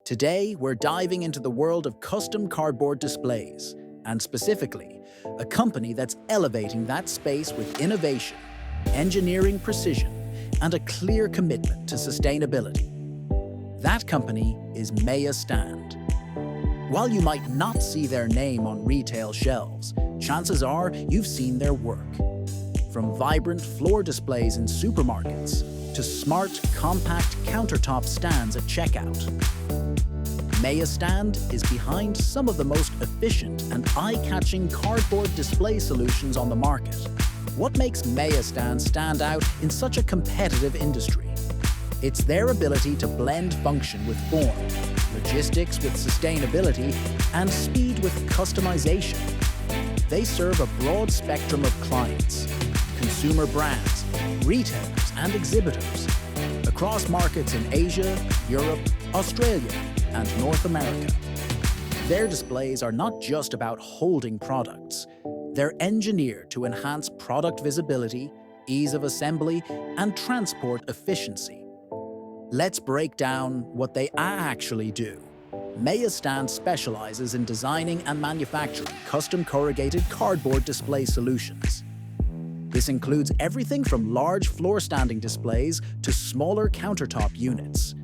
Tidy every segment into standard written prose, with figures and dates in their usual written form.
Today, we're diving into the world of custom cardboard displays, and specifically, a company that's elevating that space with innovation, engineering precision, and a clear commitment to sustainability. That company is Maya Stand. While you might not see their name on retail shelves, chances are you've seen their work. From vibrant floor displays in supermarkets to smart, compact countertop stands at checkout, Maya Stand is behind some of the most efficient and eye-catching cardboard display solutions on the market. What makes Maya stand out in such a competitive industry? It's their ability to blend function with form, logistics with sustainability, and speed with customization. They serve a broad spectrum of clients, consumer brands, retailers, and exhibitors across markets in Asia, Europe, Australia, and North America. Their displays are not just about holding products. They're engineered to enhance product visibility, ease of assembly, and transport efficiency. Let's break down what they actually do. Maya Stand specializes in designing and manufacturing custom corrugated cardboard display solutions. This includes everything from large floor-standing displays to smaller countertop units.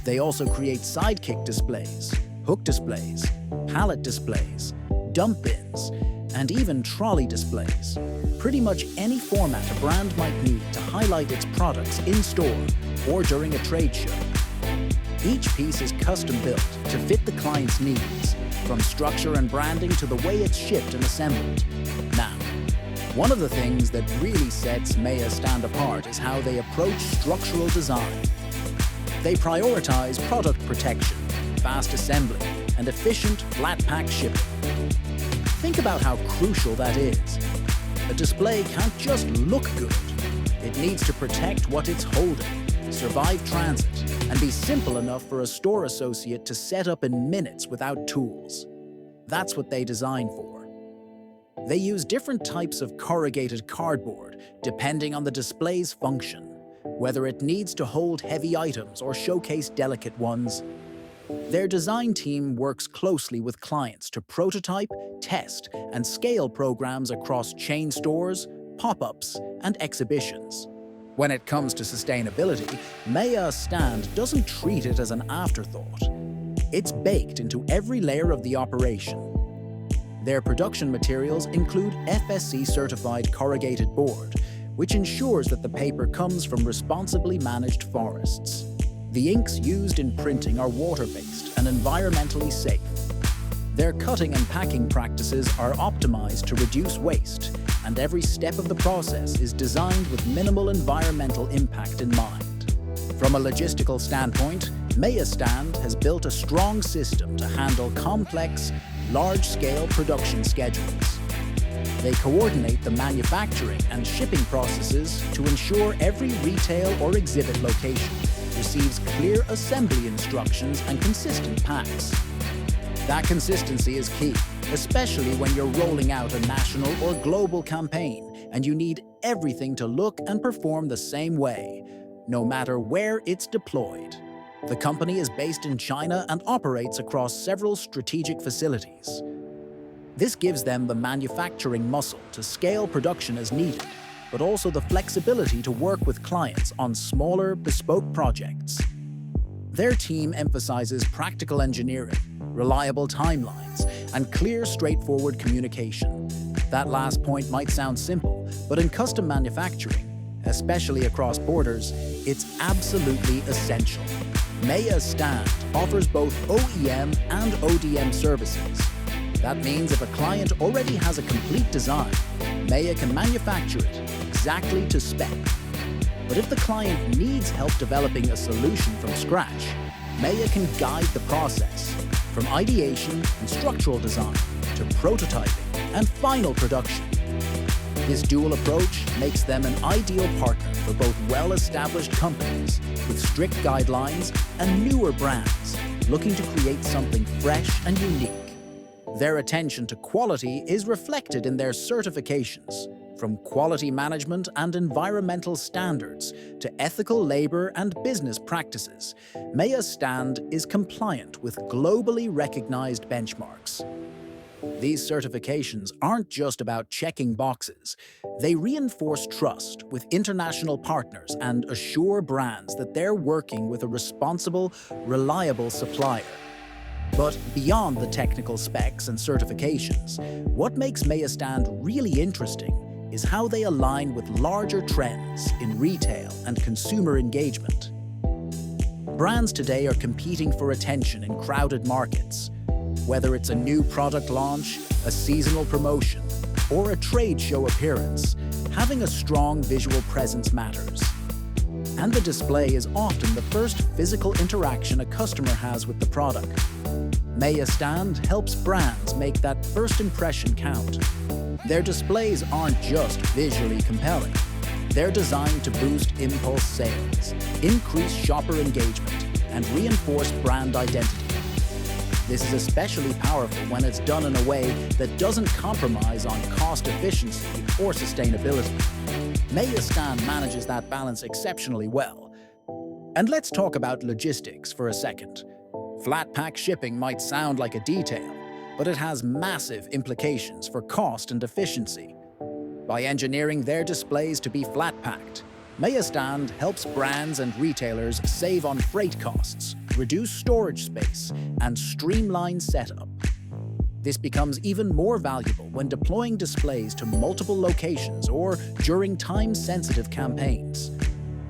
They also create sidekick displays, hook displays, pallet displays, dump bins, and even trolley displays. Pretty much any format a brand might need to highlight its products in-store or during a trade show. Each piece is custom-built to fit the client's needs, from structure and branding to the way it's shipped and assembled. Now, one of the things that really sets Maya Stand apart is how they approach structural design. They prioritize product protection, fast assembly, and efficient flat-pack shipping. Think about how crucial that is. A display can't just look good. It needs to protect what it's holding, survive transit, and be simple enough for a store associate to set up in minutes without tools. That's what they design for. They use different types of corrugated cardboard depending on the display's function, whether it needs to hold heavy items or showcase delicate ones. Their design team works closely with clients to prototype, test, and scale programs across chain stores, pop-ups, and exhibitions. When it comes to sustainability, Maya Stand doesn't treat it as an afterthought. It's baked into every layer of the operation. Their production materials include FSC-certified corrugated board, which ensures that the paper comes from responsibly managed forests. The inks used in printing are water-based and environmentally safe. Their cutting and packing practices are optimized to reduce waste, and every step of the process is designed with minimal environmental impact in mind. From a logistical standpoint, Maya Stand has built a strong system to handle complex, large-scale production schedules. They coordinate the manufacturing and shipping processes to ensure every retail or exhibit location receives clear assembly instructions and consistent packs. That consistency is key, especially when you're rolling out a national or global campaign and you need everything to look and perform the same way, no matter where it's deployed. The company is based in China and operates across several strategic facilities. This gives them the manufacturing muscle to scale production as needed, but also the flexibility to work with clients on smaller, bespoke projects. Their team emphasizes practical engineering, reliable timelines, and clear, straightforward communication. That last point might sound simple, but in custom manufacturing, especially across borders, it's absolutely essential. Maya Stand offers both OEM and ODM services. That means if a client already has a complete design, Maya can manufacture it exactly to spec. But if the client needs help developing a solution from scratch, Maya can guide the process, from ideation and structural design to prototyping and final production. This dual approach makes them an ideal partner for both well-established companies with strict guidelines and newer brands looking to create something fresh and unique. Their attention to quality is reflected in their certifications, From quality management and environmental standards to ethical labor and business practices, Maya's stand is compliant with globally recognized benchmarks. These certifications aren't just about checking boxes. They reinforce trust with international partners and assure brands that they're working with a responsible, reliable supplier. But beyond the technical specs and certifications, what makes Maya Stand really interesting is how they align with larger trends in retail and consumer engagement. Brands today are competing for attention in crowded markets. Whether it's a new product launch, a seasonal promotion, or a trade show appearance, having a strong visual presence matters. And the display is often the first physical interaction a customer has with the product. Maya Stand helps brands make that first impression count. Their displays aren't just visually compelling. They're designed to boost impulse sales, increase shopper engagement, and reinforce brand identity. This is especially powerful when it's done in a way that doesn't compromise on cost efficiency or sustainability. Maya Stand manages that balance exceptionally well. And let's talk about logistics for a second. Flat pack shipping might sound like a detail, but it has massive implications for cost and efficiency. By engineering their displays to be flat-packed, Maya Stand helps brands and retailers save on freight costs, reduce storage space, and streamline setup. This becomes even more valuable when deploying displays to multiple locations or during time-sensitive campaigns.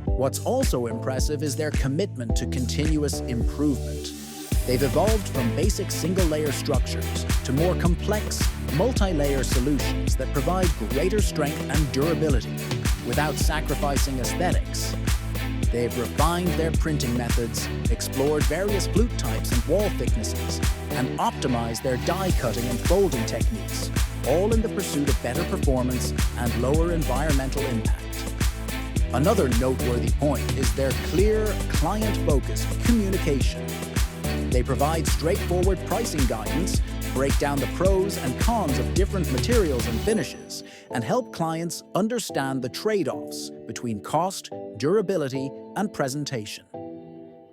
What's also impressive is their commitment to continuous improvement. They've evolved from basic single-layer structures to more complex, multi-layer solutions that provide greater strength and durability without sacrificing aesthetics. They've refined their printing methods, explored various flute types and wall thicknesses, and optimized their die cutting and folding techniques, all in the pursuit of better performance and lower environmental impact. Another noteworthy point is their clear, client-focused communication. They provide straightforward pricing guidance, break down the pros and cons of different materials and finishes, and help clients understand the trade-offs between cost, durability, and presentation.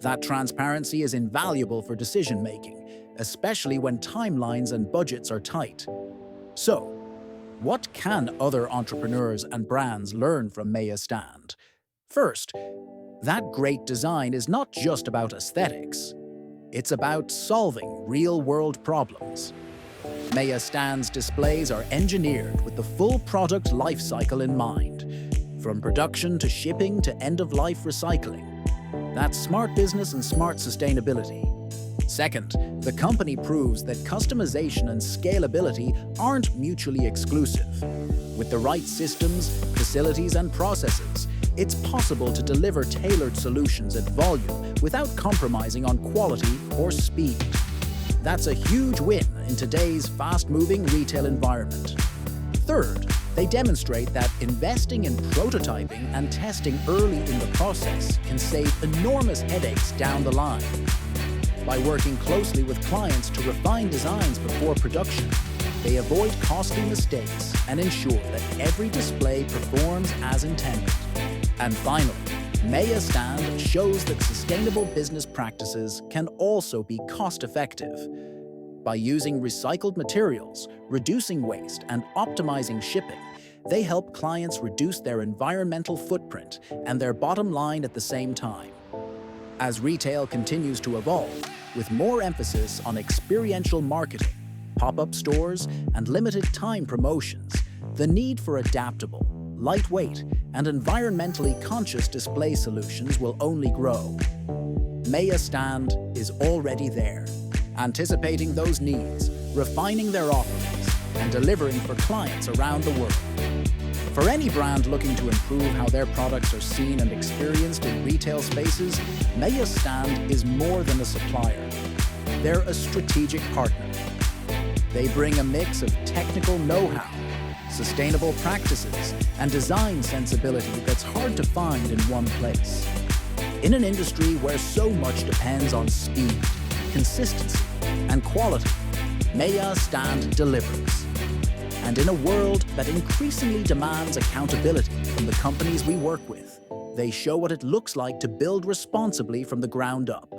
That transparency is invaluable for decision-making, especially when timelines and budgets are tight. So, what can other entrepreneurs and brands learn from Maya Stand? First, that great design is not just about aesthetics. It's about solving real-world problems. Maya Stand's displays are engineered with the full product lifecycle in mind, from production to shipping to end-of-life recycling. That's smart business and smart sustainability. Second, the company proves that customization and scalability aren't mutually exclusive. With the right systems, facilities, and processes, it's possible to deliver tailored solutions at volume without compromising on quality or speed. That's a huge win in today's fast-moving retail environment. Third, they demonstrate that investing in prototyping and testing early in the process can save enormous headaches down the line. By working closely with clients to refine designs before production, they avoid costly mistakes and ensure that every display performs as intended. And finally, Maya Stand shows that sustainable business practices can also be cost-effective. By using recycled materials, reducing waste, and optimizing shipping, they help clients reduce their environmental footprint and their bottom line at the same time. As retail continues to evolve, with more emphasis on experiential marketing, pop-up stores, and limited-time promotions, the need for adaptable, lightweight, and environmentally conscious display solutions will only grow. Maya Stand is already there, anticipating those needs, refining their offerings, and delivering for clients around the world. For any brand looking to improve how their products are seen and experienced in retail spaces, Maya Stand is more than a supplier. They're a strategic partner. They bring a mix of technical know-how, sustainable practices, and design sensibility that's hard to find in one place. In an industry where so much depends on speed, consistency, and quality, Maya Stand delivers. And in a world that increasingly demands accountability from the companies we work with, they show what it looks like to build responsibly from the ground up.